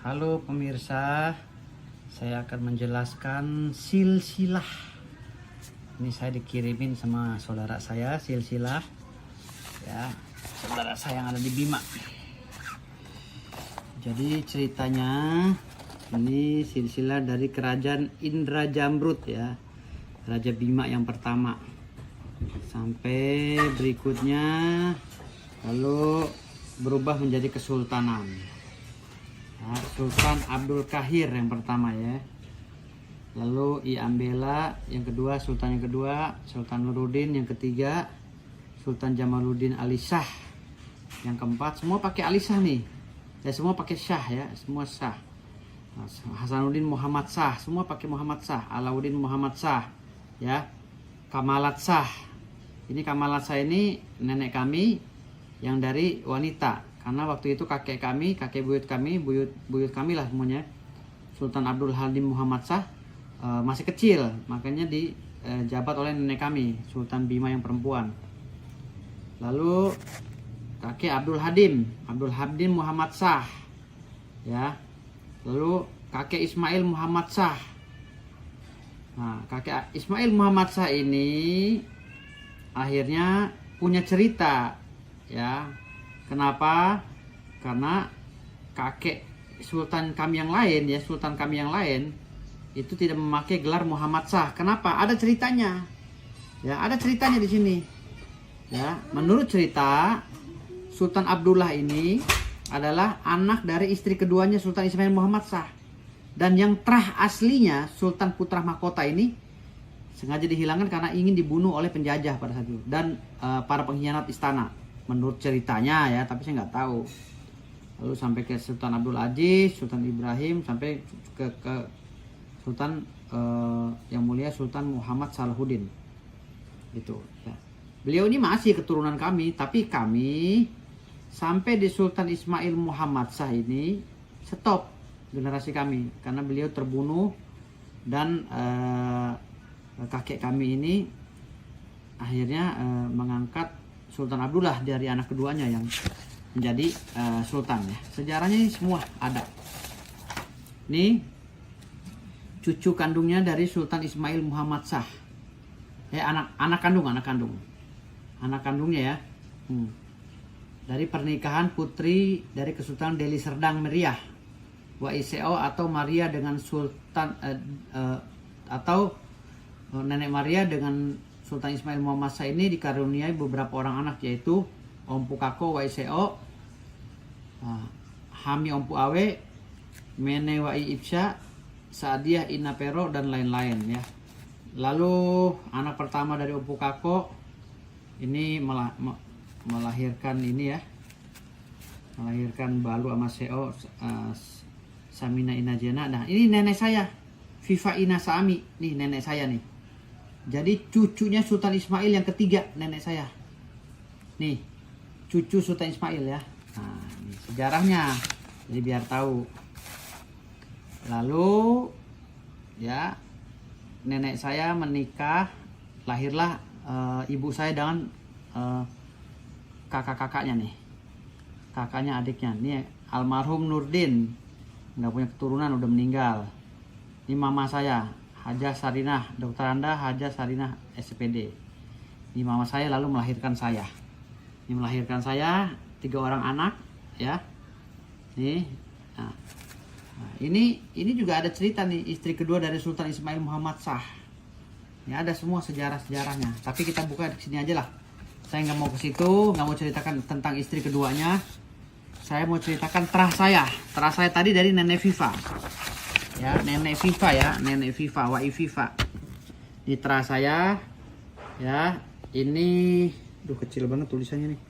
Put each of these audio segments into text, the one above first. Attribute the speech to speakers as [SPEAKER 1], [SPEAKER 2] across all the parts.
[SPEAKER 1] Halo pemirsa, saya akan menjelaskan silsilah. Ini saya dikirimin sama saudara saya silsilah, ya, saudara saya yang ada di Bima. Jadi ceritanya ini silsilah dari kerajaan Indrajamrut, ya, Raja Bima yang pertama, sampai berikutnya lalu berubah menjadi kesultanan. Nah, Sultan Abdul Kahir yang pertama, ya. Lalu I Ambela yang kedua, Sultan yang kedua, Sultan Nuruddin yang ketiga, Sultan Jamaluddin Ali Shah yang keempat. Semua pakai Ali Shah nih. Ya, semua pakai Shah, ya, semua Shah. Nah, Hasanuddin Muhammad Shah, semua pakai Muhammad Shah. Alauddin Muhammad Shah, ya. Kamalat Shah. Ini Kamalat Shah ini nenek kami yang dari wanita. Karena waktu itu kakek kami, kakek buyut kami lah semuanya, Sultan Abdul Halim Muhammad Shah masih kecil, makanya dijabat oleh nenek kami, Sultan Bima yang perempuan. Lalu kakek Abdul Hadim Muhammad Shah, ya. Lalu kakek Ismail Muhammad Shah. Nah, kakek Ismail Muhammad Shah ini akhirnya punya cerita, ya. Kenapa? Karena kakek sultan kami yang lain, ya, sultan kami yang lain itu tidak memakai gelar Muhammad Shah. Kenapa? Ada ceritanya. Ya, ada ceritanya di sini. Ya, menurut cerita, Sultan Abdullah ini adalah anak dari istri keduanya Sultan Ismail Muhammad Shah. Dan yang terah aslinya Sultan Putra Mahkota ini sengaja dihilangkan karena ingin dibunuh oleh penjajah pada saat itu dan para pengkhianat istana. Menurut ceritanya, ya, tapi saya nggak tahu. Lalu sampai ke Sultan Abdul Aziz, Sultan Ibrahim, sampai ke Sultan yang mulia Sultan Muhammad Salahuddin. Itu, ya. Beliau ini masih keturunan kami, tapi kami sampai di Sultan Ismail Muhammad Shah ini stop generasi kami karena beliau terbunuh dan kakek kami ini akhirnya mengangkat Sultan Abdullah dari anak keduanya yang menjadi sultan, ya. Sejarahnya ini semua ada. Ini cucu kandungnya dari Sultan Ismail Muhammad Shah. Anak kandungnya, ya. Dari pernikahan putri dari Kesultanan Deli Serdang Meriah Waiso atau Maria dengan Sultan atau Nenek Maria dengan Sultan Ismail Muhammad Shah ini dikaruniai beberapa orang anak, yaitu Ompu Kako Waiso, Hami Ompu Awe, Mene Wai Ibsya, Saadiah Inapero, dan lain-lain, ya. Lalu anak pertama dari Ompu Kako ini melahirkan ini, ya, melahirkan Balu sama Seo, Samina Inajena. Nah, ini nenek saya, Viva Ina Saami, nih nenek saya nih. Jadi cucunya Sultan Ismail yang ketiga, nenek saya. Nih, cucu Sultan Ismail, ya. Nah, ini sejarahnya. Jadi biar tahu. Lalu, ya, nenek saya menikah, lahirlah ibu saya dengan kakak-kakaknya nih. Kakaknya adiknya. Nih almarhum Nurdin. Nggak punya keturunan, udah meninggal. Ini mama saya, Hajah Sarinah, Dr. Anda Hajah Sarinah SPD. Ini mama saya lalu melahirkan saya. Ini melahirkan saya 3 orang anak, ya. Nih. Nah, ini juga ada cerita nih, istri kedua dari Sultan Ismail Muhammad Shah. Ini ada semua sejarah-sejarahnya. Tapi kita buka di sini aja lah. Saya nggak mau ke situ, nggak mau ceritakan tentang istri keduanya. Saya mau ceritakan terah saya. Terah saya tadi dari Nenek Viva. Ya, Nenek Viva, ya, Nenek Viva, Wai Viva. Ini terah saya, ya. Ini, kecil banget tulisannya nih.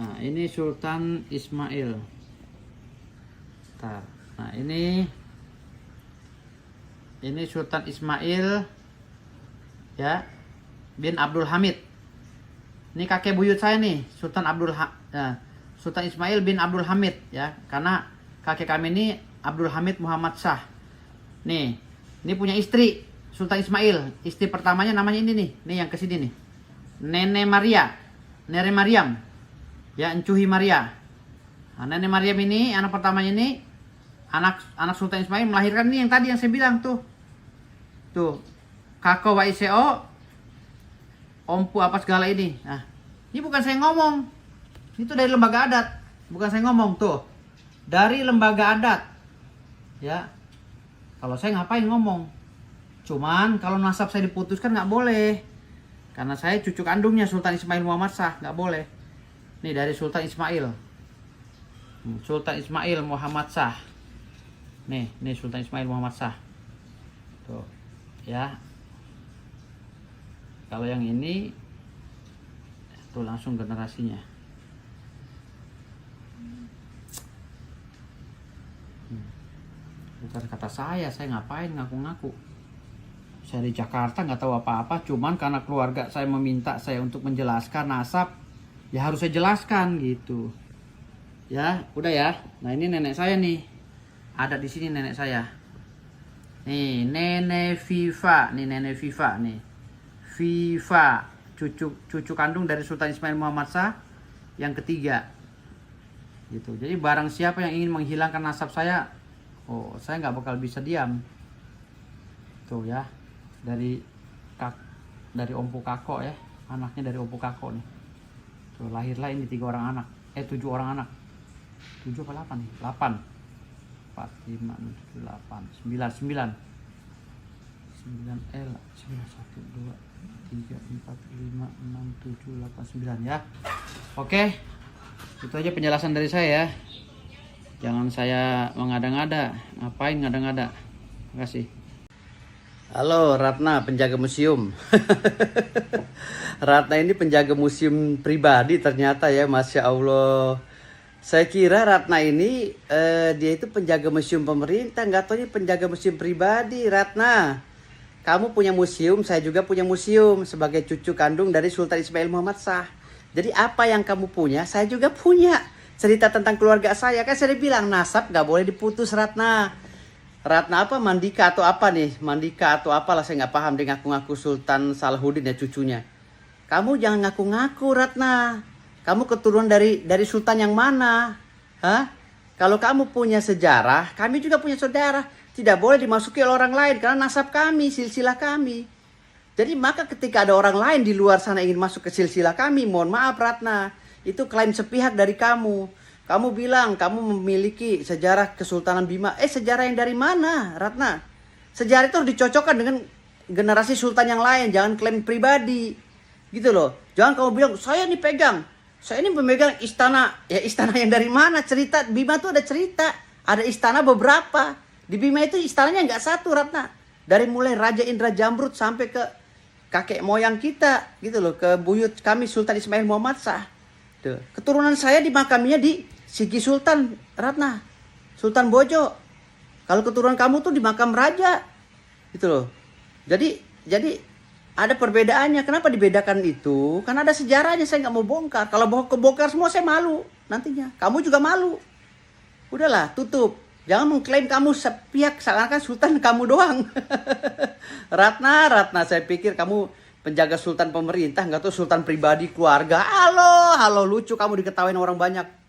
[SPEAKER 1] Nah, ini Sultan Ismail. Nah, ini Sultan Ismail, ya, bin Abdul Hamid. Ini kakek buyut saya nih, Sultan Ismail bin Abdul Hamid, ya, karena kakek kami ini Abdul Hamid Muhammad Shah. Nih, ini punya istri Sultan Ismail. Istri pertamanya namanya ini nih, yang kesini nih, Nenek Mariam, ya, Encuhi Maria. Nah, Nenek Maryam ini anak pertamanya ini, anak Sultan Ismail melahirkan ini yang tadi yang saya bilang tuh. Tuh, Kako Waiseo, Ompu apa segala ini. Nah, ini bukan saya ngomong. Itu dari lembaga adat. Bukan saya ngomong tuh. Dari lembaga adat. Ya. Kalau saya ngapain ngomong? Cuman kalau nasab saya diputuskan nggak boleh. Karena saya cucu kandungnya Sultan Ismail Muhammad Shah, nggak boleh. Nih dari Sultan Ismail. Sultan Ismail Muhammad Shah. Nih Sultan Ismail Muhammad Shah. Tuh, ya. Kalau yang ini tuh langsung generasinya. Bukan kata saya ngapain ngaku-ngaku. Saya di Jakarta nggak tahu apa-apa, cuman karena keluarga saya meminta saya untuk menjelaskan nasab, ya harus saya jelaskan gitu. Ya, udah ya. Nah, ini nenek saya nih. Ada di sini nenek saya. Nih, Nenek Viva, nih. Viva, cucu kandung dari Sultan Ismail Muhammad Shah yang ketiga. Gitu. Jadi barang siapa yang ingin menghilangkan nasab saya, oh, saya nggak bakal bisa diam. Tuh ya. Dari Ompu Kako ya, anaknya dari Ompu Kako nih. Tuh lahirlah ini 7 orang anak. 7 apa 8 nih? 8. 4, 5, 6, 7, 8, 9, 9. 9 L 1, 2, 3, 4, 5, 6, 7, 8, 9 ya. Oke. Itu aja penjelasan dari saya ya. Jangan saya mengada-ngada. Ngapain ngada-ngada? Terima kasih. Halo Ratna, penjaga museum. Ratna ini penjaga museum pribadi ternyata ya, Masya Allah. Saya kira Ratna ini dia itu penjaga museum pemerintah, nggak tahu ini penjaga museum pribadi. Ratna, kamu punya museum, saya juga punya museum sebagai cucu kandung dari Sultan Ismail Muhammad Shah. Jadi apa yang kamu punya, saya juga punya. Cerita tentang keluarga saya, kan saya bilang nasab nggak boleh diputus Ratna. Ratna apa? Mandika atau apa nih? Mandika atau apalah, saya nggak paham. Dia ngaku-ngaku Sultan Salahuddin ya cucunya. Kamu jangan ngaku-ngaku Ratna. Kamu keturunan dari Sultan yang mana? Hah? Kalau kamu punya sejarah, kami juga punya sejarah. Tidak boleh dimasuki oleh orang lain karena nasab kami, silsilah kami. Jadi maka ketika ada orang lain di luar sana ingin masuk ke silsilah kami, mohon maaf Ratna. Itu klaim sepihak dari kamu. Kamu bilang kamu memiliki sejarah Kesultanan Bima. Sejarah yang dari mana, Ratna? Sejarah itu harus dicocokkan dengan generasi sultan yang lain. Jangan klaim pribadi. Gitu loh. Jangan kamu bilang, saya ini pegang. Saya ini pemegang istana. Ya istana yang dari mana? Cerita Bima itu ada cerita. Ada istana beberapa. Di Bima itu istananya nggak satu, Ratna. Dari mulai Raja Indra Jamrud sampai ke kakek moyang kita. Gitu loh. Ke buyut kami Sultan Ismail Muhammad Shah. Tuh. Keturunan saya dimakaminya di Sigi Sultan, Ratna. Sultan Bojo. Kalau keturunan kamu tuh di makam raja. Gitu loh. Jadi ada perbedaannya. Kenapa dibedakan itu? Karena ada sejarahnya, saya nggak mau bongkar. Kalau kebongkar semua saya malu nantinya. Kamu juga malu. Udahlah, tutup. Jangan mengklaim kamu sepihak seakan-akan Sultan kamu doang. Ratna, saya pikir kamu penjaga Sultan pemerintah, nggak tuh Sultan pribadi keluarga. Halo, lucu kamu diketawain orang banyak.